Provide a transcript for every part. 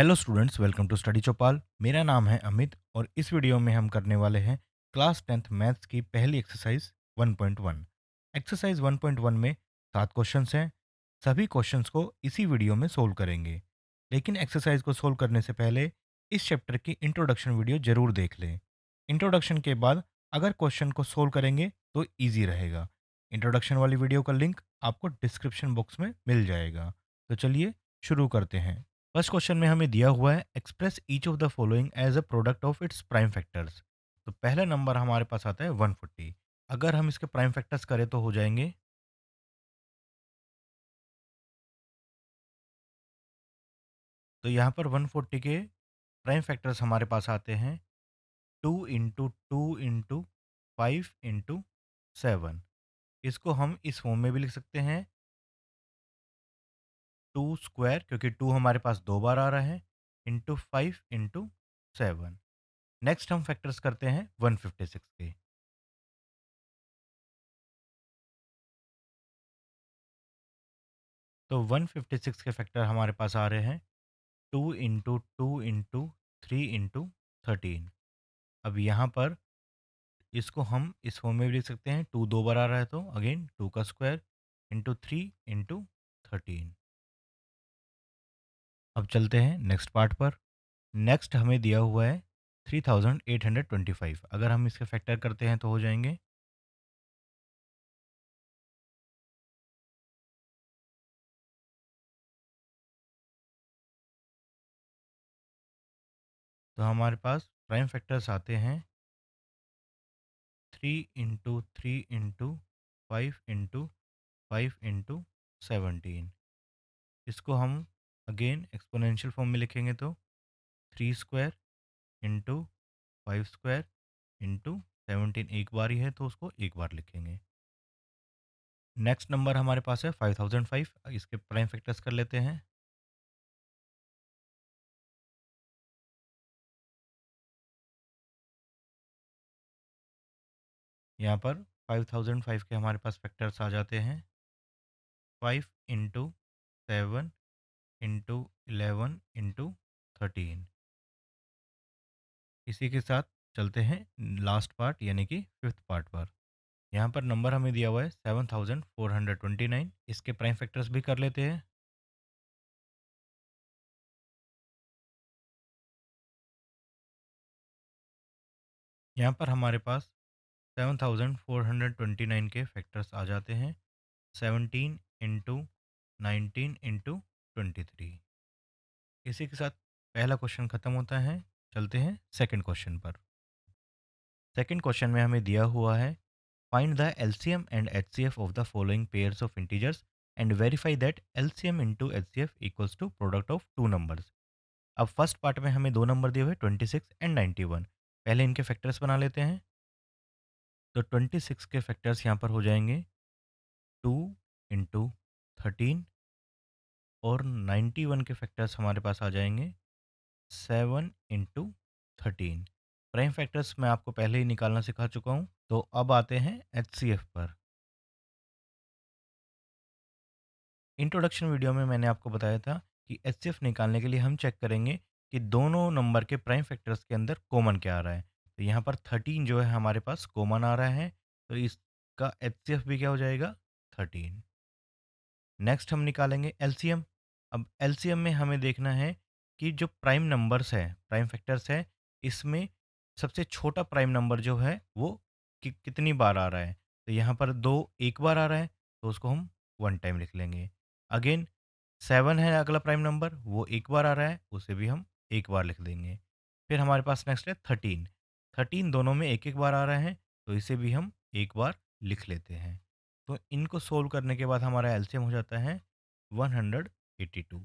Hello students, welcome to study Chaupal. मेरा नाम है अमित और इस वीडियो में हम करने वाले हैं क्लास 10th मैथ्स की पहली एक्सरसाइज 1.1। एक्सरसाइज 1.1 में 7 क्वेश्चंस हैं। सभी क्वेश्चंस को इसी वीडियो में सोल्व करेंगे। लेकिन एक्सरसाइज को सोल्व करने से पहले इस चैप्टर की इंट्रोडक्शन वीडियो ज़रूर देख लें। इंट्रोडक्शन के बाद अगर क्वेश्चन को सोल्व करेंगे तो ईजी रहेगा। इंट्रोडक्शन वाली वीडियो का लिंक आपको डिस्क्रिप्शन बॉक्स में मिल जाएगा। तो चलिए शुरू करते हैं। फर्स्ट क्वेश्चन में हमें दिया हुआ है express each of the following as a product of its prime factors. तो पहला नंबर हमारे पास आता है 140। अगर हम इसके प्राइम फैक्टर्स करें तो हो जाएंगे। तो यहाँ पर 140 के प्राइम फैक्टर्स हमारे पास आते हैं 2 इंटू 5 इंटू इसको हम इस फॉर्म में भी लिख सकते हैं 2 स्क्वायर, क्योंकि 2 हमारे पास 2 बार आ रहा है, इंटू 5 इंटू 7। नेक्स्ट हम फैक्टर्स करते हैं 156 के। तो 156 के फैक्टर हमारे पास आ रहे हैं 2 इंटू 2 इंटू 3 इंटू 13। अब यहाँ पर इसको हम इस फॉर्म में भी लिख सकते हैं, 2 2 बार आ रहा है तो अगेन 2 का स्क्वायर इंटू 3 इंटू 13। अब चलते हैं नेक्स्ट पार्ट पर। नेक्स्ट हमें दिया हुआ है 3825। अगर हम इसके फैक्टर करते हैं तो हो जाएंगे। तो हमारे पास प्राइम फैक्टर्स आते हैं 3 इंटू 3 इंटू 5 इंटू 5 इंटू 17। इसको हम अगेन एक्सपोनेंशियल फॉर्म में लिखेंगे तो 3 स्क्वायर इंटू 5 स्क्वायर इंटू 17। एक बार ही है तो उसको एक बार लिखेंगे। नेक्स्ट नंबर हमारे पास है 5005। इसके प्राइम फैक्टर्स कर लेते हैं। यहाँ पर 5005 के हमारे पास फैक्टर्स आ जाते हैं 5 इंटू 7 इंटू 11 इंटू 13। इसी के साथ चलते हैं लास्ट पार्ट यानी कि फिफ्थ पार्ट पर। यहाँ पर नंबर हमें दिया हुआ है 7429। इसके प्राइम फैक्टर्स भी कर लेते हैं। यहाँ पर हमारे पास 7429 के फैक्टर्स आ जाते हैं 17 इंटू 19 इंटू 23। इसी के साथ पहला क्वेश्चन खत्म होता है। चलते हैं सेकंड क्वेश्चन पर। सेकंड क्वेश्चन में हमें दिया हुआ है find the LCM and HCF of the following pairs of integers and verify that LCM into HCF equals to product of two numbers. अब फर्स्ट पार्ट में हमें दो नंबर दिए हुए 26 एंड 91। पहले इनके फैक्टर्स बना लेते हैं। तो 26 के फैक्टर्स यहाँ पर हो जाएंगे 2 इंटू 13, और 91 के फैक्टर्स हमारे पास आ जाएंगे 7 इंटू 13। प्राइम फैक्टर्स मैं आपको पहले ही निकालना सिखा चुका हूँ। तो अब आते हैं एचसीएफ पर। इंट्रोडक्शन वीडियो में मैंने आपको बताया था कि एचसीएफ निकालने के लिए हम चेक करेंगे कि दोनों नंबर के प्राइम फैक्टर्स के अंदर कॉमन क्या आ रहा है। तो यहाँ पर 13 जो है हमारे पास कॉमन आ रहा है, तो इसका एचसीएफ भी क्या हो जाएगा 13। नेक्स्ट हम निकालेंगे एलसीएम। अब एलसीएम में हमें देखना है कि जो प्राइम नंबर्स है, प्राइम फैक्टर्स है, इसमें सबसे छोटा प्राइम नंबर जो है वो कितनी बार आ रहा है। तो यहाँ पर दो एक बार आ रहा है, तो उसको हम वन टाइम लिख लेंगे। अगेन 7 है अगला प्राइम नंबर, वो एक बार आ रहा है, उसे भी हम एक बार लिख देंगे। फिर हमारे पास नेक्स्ट है 13। 13 दोनों में एक एक बार आ रहा है, तो इसे भी हम एक बार लिख लेते हैं। तो इनको सोल्व करने के बाद हमारा एलसीएम हो जाता है 182।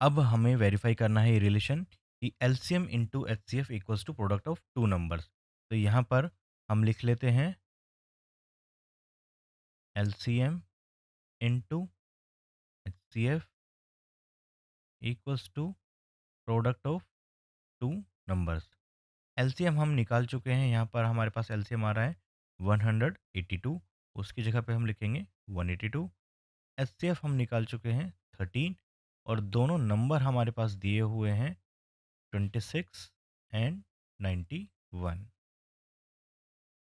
अब हमें वेरीफाई करना है ये रिलेशन कि LCM into HCF equals to product of two numbers. तो यहाँ पर हम लिख लेते हैं LCM into HCF equals to product of two numbers. LCM हम निकाल चुके हैं। यहाँ पर हमारे पास एलसीएम आ रहा है 182, उसकी जगह पे हम लिखेंगे 182। एचसीएफ हम निकाल चुके हैं 13, और दोनों नंबर हमारे पास दिए हुए हैं 26 एंड 91।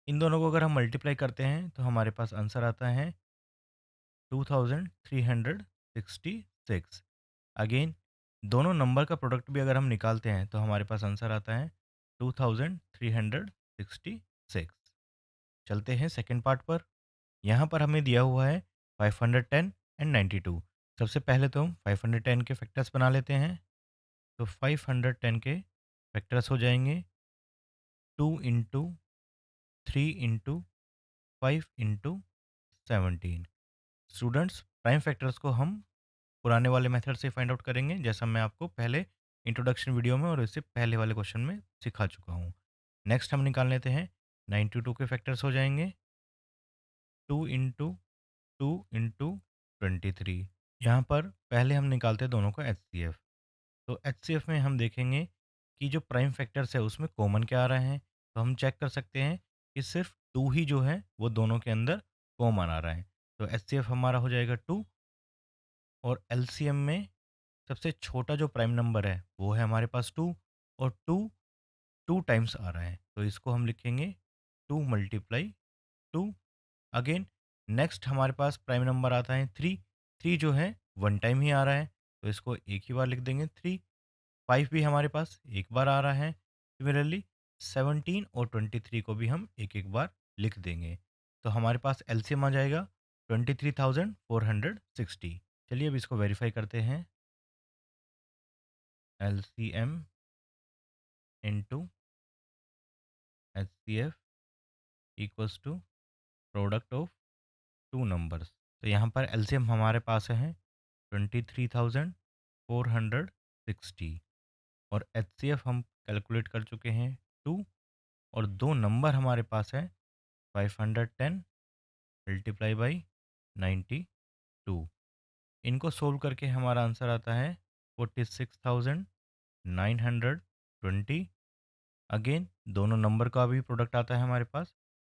इन दोनों को अगर हम मल्टीप्लाई करते हैं तो हमारे पास आंसर आता है 2366। अगेन दोनों नंबर का प्रोडक्ट भी अगर हम निकालते हैं तो हमारे पास आंसर आता है 2366। चलते हैं सेकंड पार्ट पर। यहाँ पर हमें दिया हुआ है 510 एंड 92। सबसे पहले तो हम 510 के फैक्टर्स बना लेते हैं। तो 510 के फैक्टर्स हो जाएंगे 2 into 3 into 5 into 17। Students prime factors को हम पुराने वाले मेथड से फाइंड आउट करेंगे, जैसा मैं आपको पहले इंट्रोडक्शन वीडियो में और इससे पहले वाले क्वेश्चन में सिखा चुका हूँ। नेक्स्ट हम निकाल लेते हैं 92 के फैक्टर्स हो जाएंगे 2 इंटू 2 इंटू 23। यहाँ पर पहले हम निकालते हैं दोनों का एचसीएफ। तो एचसीएफ में हम देखेंगे कि जो प्राइम फैक्टर्स है उसमें कॉमन क्या आ रहा है। तो हम चेक कर सकते हैं कि सिर्फ 2 ही जो है वो दोनों के अंदर कॉमन आ रहा है। तो एचसीएफ हमारा हो जाएगा 2। और एलसीएम में सबसे छोटा जो प्राइम नंबर है वो है हमारे पास 2। और 2 2 टाइम्स आ रहा है, तो इसको हम लिखेंगे 2 मल्टीप्लाई 2। अगेन नेक्स्ट हमारे पास प्राइम नंबर आता है 3। 3 जो है 1 टाइम ही आ रहा है, तो इसको एक ही बार लिख देंगे 3। 5 भी हमारे पास एक बार आ रहा है। सिमिलरली 17 और 23 को भी हम एक एक बार लिख देंगे। तो हमारे पास एलसीएम आ जाएगा 23,460। चलिए अब इसको वेरीफाई करते हैं। LCM into HCF equals to product of two numbers. तो यहाँ पर एलसीएम हमारे पास है 23,460 और एचसीएफ हम कैलकुलेट कर चुके हैं 2। और दो नंबर हमारे पास है 510 मल्टीप्लाई बाई 92। इनको सोल्व करके हमारा आंसर आता है 46,920। अगेन दोनों नंबर का भी प्रोडक्ट आता है हमारे पास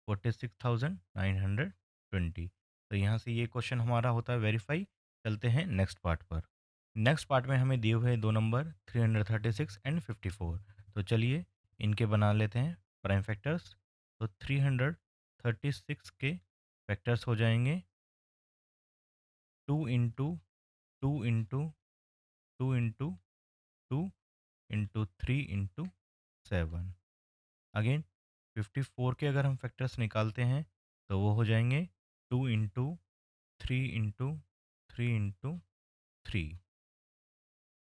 46,920। तो यहाँ से ये क्वेश्चन हमारा होता है वेरीफाई। चलते हैं नेक्स्ट पार्ट पर। नेक्स्ट पार्ट में हमें दिए हुए दो नंबर 336 एंड 54। तो चलिए इनके बना लेते हैं प्राइम फैक्टर्स। तो 336 के फैक्टर्स हो जाएंगे 2 into 2 into 2 into 2 into 3 into 7। Again 54 के अगर हम फैक्टर्स निकालते हैं तो वो हो जाएंगे 2 इंटू 3 इंटू 3 इंटू 3।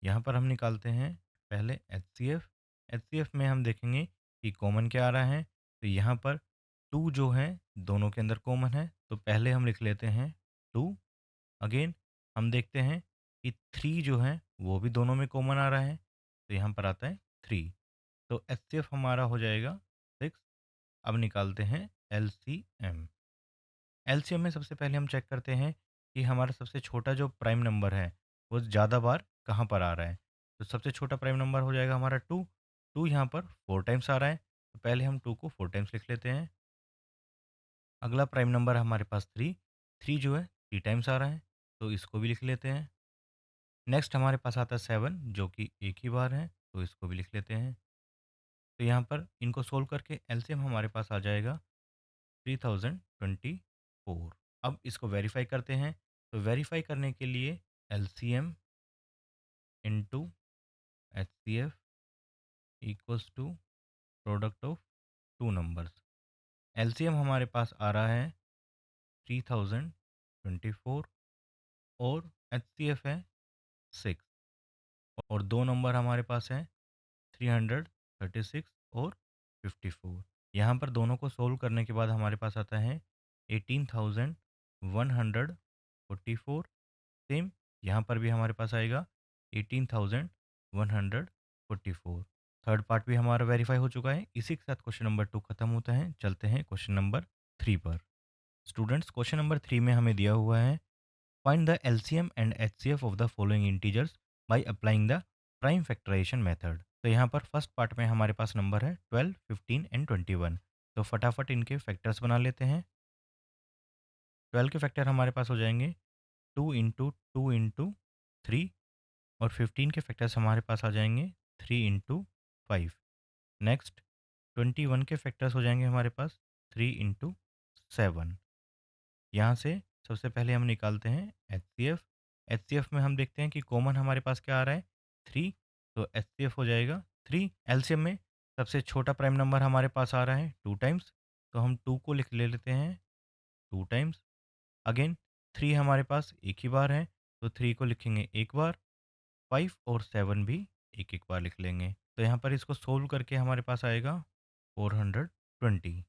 यहाँ पर हम निकालते हैं पहले H C F. H C F में हम देखेंगे कि कॉमन क्या आ रहा है। तो यहाँ पर 2 जो है दोनों के अंदर कॉमन है, तो पहले हम लिख लेते हैं 2। अगेन हम देखते हैं कि 3 जो है वो भी दोनों में कॉमन आ रहा है, तो यहाँ पर आता है 3। तो एच सी एफ हमारा हो जाएगा 6। अब निकालते हैं L C M. L C M में सबसे पहले हम चेक करते हैं कि हमारा सबसे छोटा जो प्राइम नंबर है वो ज़्यादा बार कहाँ पर आ रहा है। तो सबसे छोटा प्राइम नंबर हो जाएगा हमारा 2। 2 यहाँ पर 4 टाइम्स आ रहा है, तो पहले हम 2 को 4 टाइम्स लिख लेते हैं। अगला प्राइम नंबर है हमारे पास 3। 3 जो है 3 टाइम्स आ रहा है, तो इसको भी लिख लेते हैं। नेक्स्ट हमारे पास आता है 7 जो कि एक ही बार है, तो इसको भी लिख लेते हैं। तो यहाँ पर इनको सोल्व करके एलसीएम हमारे पास आ जाएगा 3024। अब इसको वेरीफाई करते हैं। तो वेरीफाई करने के लिए LCM into H C F equals to product of two numbers. LCM हमारे पास आ रहा है 3024 और एच सी एफ है 6। और दो नंबर हमारे पास हैं 336 और 54। यहाँ पर दोनों को सोल्व करने के बाद हमारे पास आता है 18,144। सेम यहाँ पर भी हमारे पास आएगा 18,144। थर्ड पार्ट भी हमारा वेरीफाई हो चुका है। इसी के साथ क्वेश्चन नंबर 2 खत्म होता है। चलते हैं क्वेश्चन नंबर 3 पर। स्टूडेंट्स क्वेश्चन नंबर 3 में हमें दिया हुआ है find the LCM and HCF of the following integers by applying the prime factorization method. तो यहाँ पर फर्स्ट पार्ट में हमारे पास नंबर है 12, 15 एंड 21। तो फटाफट इनके फैक्टर्स बना लेते हैं। 12 के फैक्टर हमारे पास हो जाएंगे 2 इंटू 2 इंटू 3। और 15 के फैक्टर्स हमारे पास आ जाएंगे 3 इंटू 5। नेक्स्ट 21 के फैक्टर्स हो जाएंगे हमारे पास 3 इंटू 7। यहाँ से सबसे पहले हम निकालते हैं एचसीएफ। एचसीएफ में हम देखते हैं कि कॉमन हमारे पास क्या आ रहा है, 3। तो एचसीएफ हो जाएगा 3। एलसीएम में सबसे छोटा प्राइम नंबर हमारे पास आ रहा है 2 टाइम्स, तो हम 2 को लिख ले लेते हैं 2 टाइम्स। अगेन 3 हमारे पास एक ही बार है, तो 3 को लिखेंगे एक बार। 5 और 7 भी एक एक बार लिख लेंगे। तो यहाँ पर इसको सोल्व करके हमारे पास आएगा 420।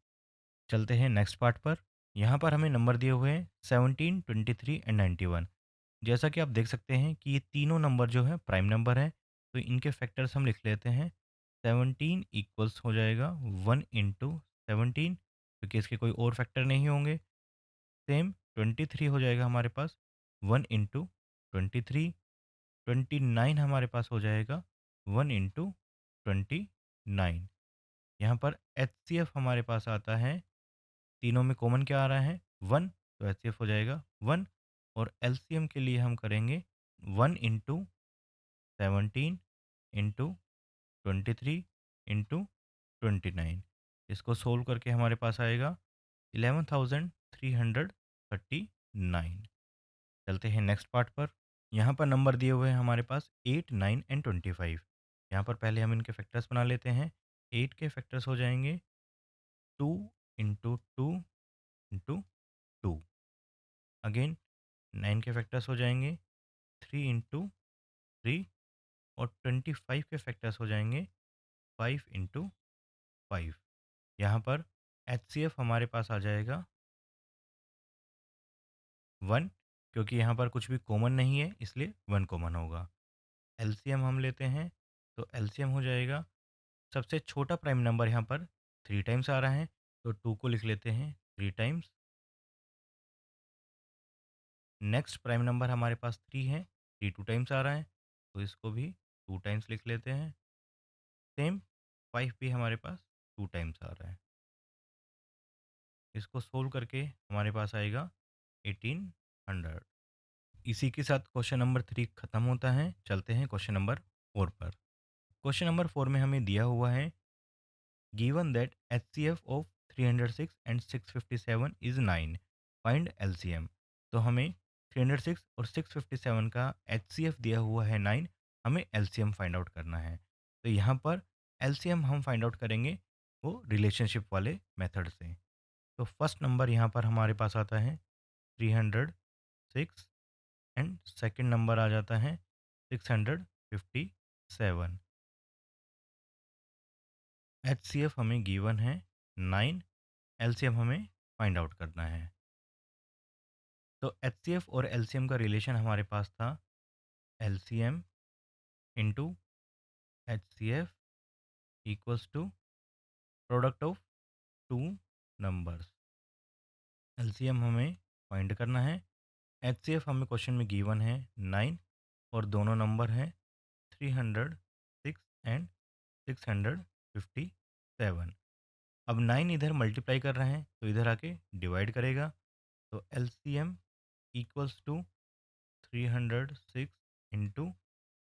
चलते हैं नेक्स्ट पार्ट पर। यहाँ पर हमें नंबर दिए हुए हैं 17, 23 एंड 91। जैसा कि आप देख सकते हैं कि ये तीनों नंबर जो है प्राइम नंबर है, तो इनके फैक्टर्स हम लिख लेते हैं। 17 इक्वल्स हो जाएगा 1 इंटू 17, क्योंकि इसके कोई और फैक्टर नहीं होंगे। सेम 23 हो जाएगा हमारे पास 1 इंटू 23। 29 हमारे पास हो जाएगा 1 इंटू 29। यहाँ पर एच हमारे पास आता है, तीनों में कॉमन क्या आ रहा है 1, तो एच हो जाएगा 1। और एलसीएम के लिए हम करेंगे 1 इंटू 17 इंटू 23 इंटू 29। इसको सोल्व करके हमारे पास आएगा 11,339। चलते हैं नेक्स्ट पार्ट पर। यहाँ पर नंबर दिए हुए हैं हमारे पास 8, 9 एंड 25। यहाँ पर पहले हम इनके फैक्टर्स बना लेते हैं। 8 के फैक्टर्स हो जाएंगे 2 इंटू 2 इंटू 2। अगेन 9 के फैक्टर्स हो जाएंगे 3 इंटू 3। और 25 के फैक्टर्स हो जाएंगे 5 इंटू 5। यहाँ पर एच हमारे पास आ जाएगा 1, क्योंकि यहाँ पर कुछ भी कॉमन नहीं है इसलिए 1 कॉमन होगा। एलसीएम हम लेते हैं, तो एलसीएम हो जाएगा, सबसे छोटा प्राइम नंबर यहाँ पर 3 टाइम्स आ रहा है, तो 2 को लिख लेते हैं 3 टाइम्स। नेक्स्ट प्राइम नंबर हमारे पास 3 है, 3 2 टाइम्स आ रहा है, तो इसको भी 2 टाइम्स लिख लेते हैं। सेम 5 भी हमारे पास 2 टाइम्स आ रहा है। इसको सोल्व करके हमारे पास आएगा 1800। इसी के साथ क्वेश्चन नंबर 3 खत्म होता है। चलते हैं क्वेश्चन नंबर 4 पर। क्वेश्चन नंबर 4 में हमें दिया हुआ है, given that HCF of 306 and 657 is 9, find LCM. तो हमें 306 और 657 का एचसीएफ दिया हुआ है 9, हमें एलसीएम फाइंड आउट करना है। तो यहाँ पर एलसीएम हम फाइंड आउट करेंगे वो रिलेशनशिप वाले मेथड से। तो फर्स्ट नंबर यहाँ पर हमारे पास आता है 306 एंड सेकंड नंबर आ जाता है 657। एचसीएफ हमें गिवन है 9, एलसीएम हमें फाइंड आउट करना है। तो एचसीएफ और एलसीएम का रिलेशन हमारे पास था LCM into HCF equals to product of two numbers. LCM हमें फाइंड करना है। एचसीएफ हमें क्वेश्चन में गिवन है 9, और दोनों नंबर हैं 306 एंड 657। अब 9 इधर मल्टीप्लाई कर रहे हैं, तो इधर आके डिवाइड करेगा। तो LCM equals to 306 into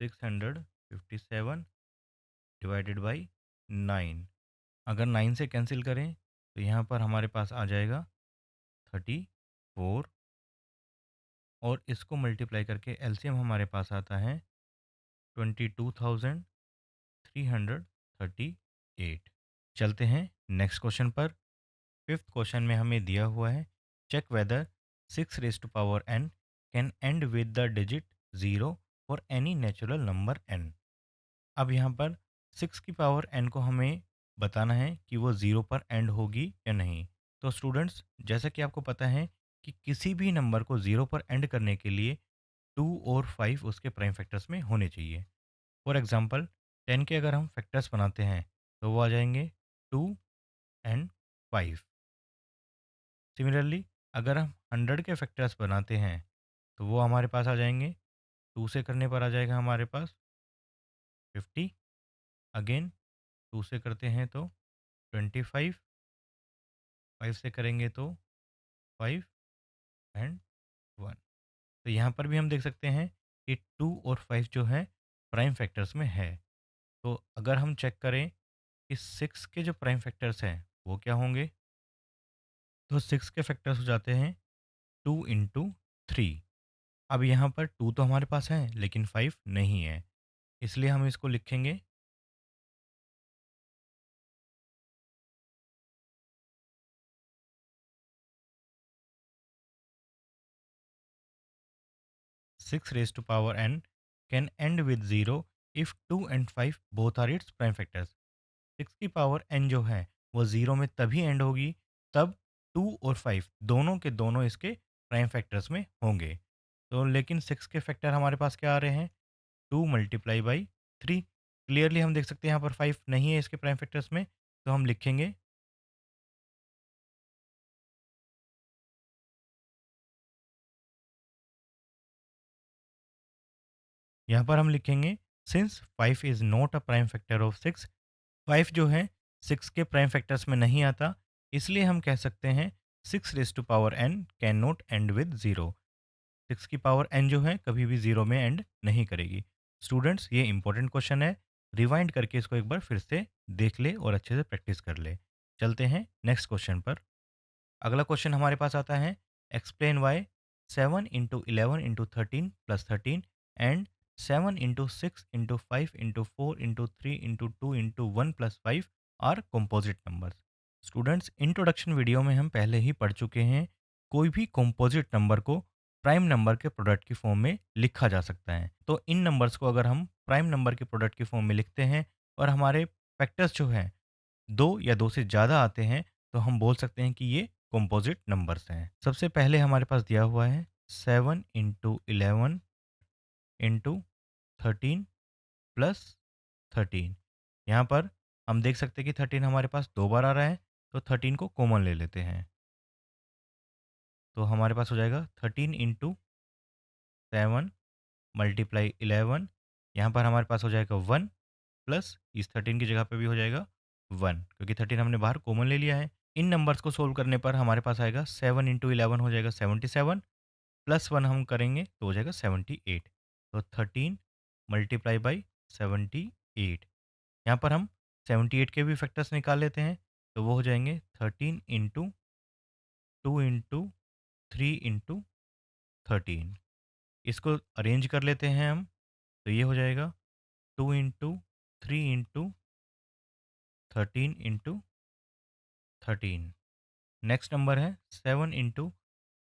657 divided by 9। अगर 9 से कैंसिल करें तो यहाँ पर हमारे पास आ जाएगा 34, और इसको मल्टीप्लाई करके एलसीएम हमारे पास आता है 22,338। चलते हैं नेक्स्ट क्वेश्चन पर। फिफ्थ क्वेश्चन में हमें दिया हुआ है, check whether 6 raise to power n can end with the digit 0 for any natural number n। अब यहाँ पर 6 की पावर n को हमें बताना है कि वो 0 पर एंड होगी या नहीं। तो स्टूडेंट्स, जैसा कि आपको पता है कि किसी भी नंबर को 0 पर एंड करने के लिए 2 और 5 उसके प्राइम फैक्टर्स में होने चाहिए। फॉर एग्जांपल 10 के अगर हम फैक्टर्स बनाते हैं तो वो आ जाएंगे 2 एंड 5। सिमिलरली अगर हम 100 के फैक्टर्स बनाते हैं तो वो हमारे पास आ जाएंगे, 2 से करने पर आ जाएगा हमारे पास 50। अगेन 2 से करते हैं तो 25, 5 से करेंगे तो 5 एंड 1। तो यहाँ पर भी हम देख सकते हैं कि 2 और 5 जो है प्राइम फैक्टर्स में है। तो अगर हम चेक करें कि 6 के जो प्राइम फैक्टर्स हैं वो क्या होंगे? तो 6 के फैक्टर्स हो जाते हैं 2 इंटू 3। अब यहाँ पर 2 तो हमारे पास है लेकिन 5 नहीं है, इसलिए हम इसको लिखेंगे 6 raised to power n can end with 0 if 2 and 5 both are its prime factors। 6 की पावर n जो है वो 0 में तभी एंड होगी तब 2 और 5 दोनों के दोनों इसके प्राइम फैक्टर्स में होंगे। तो लेकिन 6 के फैक्टर हमारे पास क्या आ रहे हैं? 2 मल्टीप्लाई बाई 3। क्लियरली हम देख सकते हैं यहाँ पर 5 नहीं है इसके प्राइम फैक्टर्स में, तो हम लिखेंगे, यहाँ पर हम लिखेंगे since 5 is not a prime factor of 6। 5 जो है 6 के प्राइम फैक्टर्स में नहीं आता, इसलिए हम कह सकते हैं 6 raise to power n can not end with 0। 6 की पावर n जो है कभी भी 0 में एंड नहीं करेगी। स्टूडेंट्स, ये इंपॉर्टेंट क्वेश्चन है, रिवाइंड करके इसको एक बार फिर से देख ले और अच्छे से प्रैक्टिस कर ले। चलते हैं नेक्स्ट क्वेश्चन पर। अगला क्वेश्चन हमारे पास आता है, explain why 7 into 11 into 13 plus 13 and 7 into 6 into 5 into 4 into 3 into 2 into 1 plus 5 are composite numbers. Students, introduction video में हम पहले ही पढ़ चुके हैं, कोई भी कंपोजिट नंबर को प्राइम नंबर के प्रोडक्ट की फॉर्म में लिखा जा सकता है। तो इन नंबर्स को अगर हम प्राइम नंबर के प्रोडक्ट की फॉर्म में लिखते हैं और हमारे फैक्टर्स जो हैं 2 या 2 से ज़्यादा आते हैं, तो हम बोल सकते हैं कि ये कंपोजिट नंबर्स हैं। सबसे पहले हमारे पास दिया हुआ है 7 इंटू 11 इंटू 13 प्लस 13। यहाँ पर हम देख सकते हैं कि 13 हमारे पास 2 बार आ रहा है, तो 13 को कॉमन ले लेते हैं। तो हमारे पास हो जाएगा 13 इंटू 7 मल्टीप्लाई 11। यहाँ पर हमारे पास हो जाएगा 1 प्लस इस 13 की जगह पे भी हो जाएगा 1, क्योंकि 13 हमने बाहर कॉमन ले लिया है। इन नंबर्स को सोल्व करने पर हमारे पास आएगा 7 इंटू 11 हो जाएगा 77, प्लस 1 हम करेंगे तो हो जाएगा 78। तो 13 मल्टीप्लाई बाई 78। यहाँ पर हम 78 के भी फैक्टर्स निकाल लेते हैं, तो वो हो जाएंगे 13 इंटू 2 इंटू 3 इंटू 13। इसको अरेंज कर लेते हैं हम, तो ये हो जाएगा 2 into 3 into 13 into 13। Next number है 7 into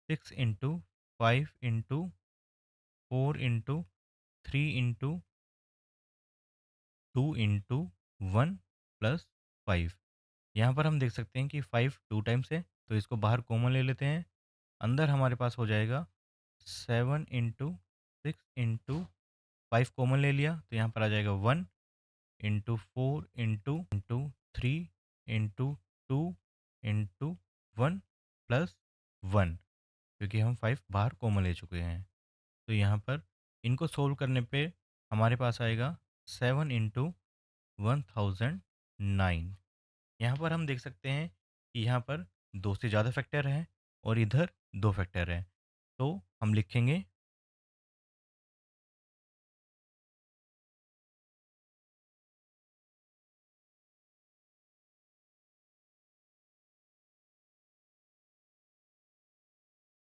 6 into 5 into 4 into 3 into 2 into 1 plus 5। यहाँ पर हम देख सकते हैं कि 5 2 टाइम्स है, तो इसको बाहर कॉमन ले लेते हैं। अंदर हमारे पास हो जाएगा 7 इंटू 6 इंटू 5 कॉमन ले लिया, तो यहाँ पर आ जाएगा 1 into 4 into 3 into 2 into 1 plus 1, क्योंकि हम 5 बाहर कॉमन ले चुके हैं। तो यहाँ पर इनको सोल्व करने पे हमारे पास आएगा 7 इंटू 1009। यहाँ पर हम देख सकते हैं कि यहाँ पर 2 से ज़्यादा फैक्टर हैं और इधर 2 फैक्टर हैं। तो हम लिखेंगे,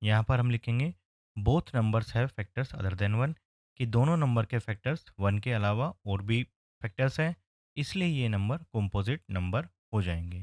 यहाँ पर हम लिखेंगे both numbers have factors other than 1, कि दोनों नंबर के फैक्टर्स 1 के अलावा और भी फैक्टर्स हैं, इसलिए ये नंबर कंपोजिट नंबर हो जाएंगे।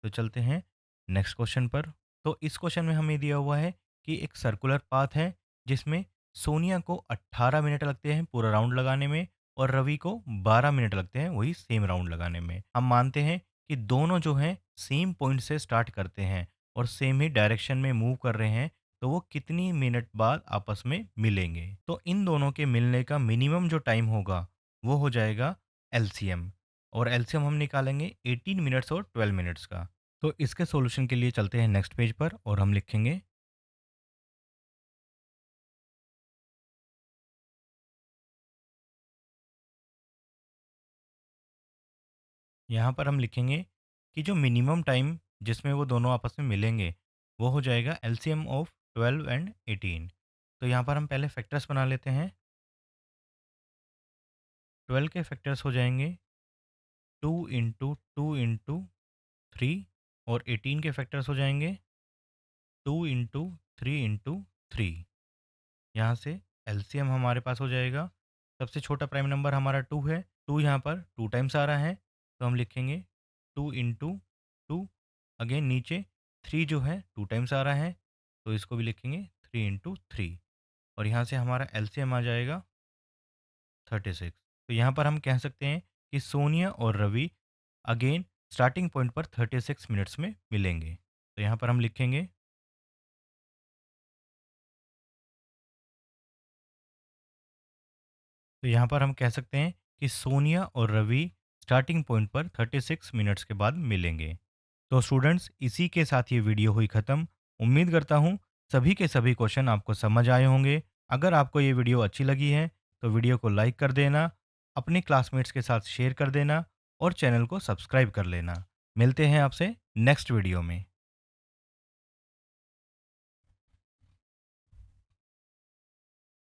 तो चलते हैं नेक्स्ट क्वेश्चन पर। तो इस क्वेश्चन में हमें दिया हुआ है कि एक सर्कुलर पाथ है जिसमें सोनिया को 18 मिनट लगते हैं पूरा राउंड लगाने में और रवि को 12 मिनट लगते हैं वही सेम राउंड लगाने में। हम मानते हैं कि दोनों जो हैं सेम पॉइंट से स्टार्ट करते हैं और सेम ही डायरेक्शन में मूव कर रहे हैं, तो वो कितनी मिनट बाद आपस में मिलेंगे? तो इन दोनों के मिलने का मिनिमम जो टाइम होगा वो हो जाएगा एलसीएम, और एलसीएम हम निकालेंगे 18 मिनट्स और 12 मिनट्स का। तो इसके सॉल्यूशन के लिए चलते हैं नेक्स्ट पेज पर और हम लिखेंगे, यहाँ पर हम लिखेंगे कि जो मिनिमम टाइम जिसमें वो दोनों आपस में मिलेंगे वो हो जाएगा एलसीएम ऑफ 12 एंड 18। तो यहाँ पर हम पहले फैक्टर्स बना लेते हैं। 12 के फैक्टर्स हो जाएँगे 2 इंटू 2 इंटू 3 और 18 के फैक्टर्स हो जाएँगे 2 इंटू 3 इंटू 3। यहाँ से एलसीएम हमारे पास हो जाएगा। सबसे छोटा प्राइम नंबर हमारा 2 है। 2 यहाँ पर 2 टाइम्स आ रहा है, तो हम लिखेंगे 2 इंटू 2। अगेन नीचे 3 जो है 2 टाइम्स आ रहा है, तो इसको भी लिखेंगे 3 इंटू 3 और यहाँ से हमारा एलसीएम आ जाएगा 36। तो यहाँ पर हम कह सकते हैं कि सोनिया और रवि अगेन स्टार्टिंग पॉइंट पर 36 मिनट्स में मिलेंगे। तो यहाँ पर हम लिखेंगे तो यहाँ पर हम कह सकते हैं कि सोनिया और रवि स्टार्टिंग पॉइंट पर 36 मिनट्स के बाद मिलेंगे। तो स्टूडेंट्स इसी के साथ ये वीडियो हुई ख़त्म। उम्मीद करता हूँ सभी के सभी क्वेश्चन आपको समझ आए होंगे। अगर आपको ये वीडियो अच्छी लगी है तो वीडियो को लाइक कर देना, अपने क्लासमेट्स के साथ शेयर कर देना और चैनल को सब्सक्राइब कर लेना। मिलते हैं आपसे नेक्स्ट वीडियो में।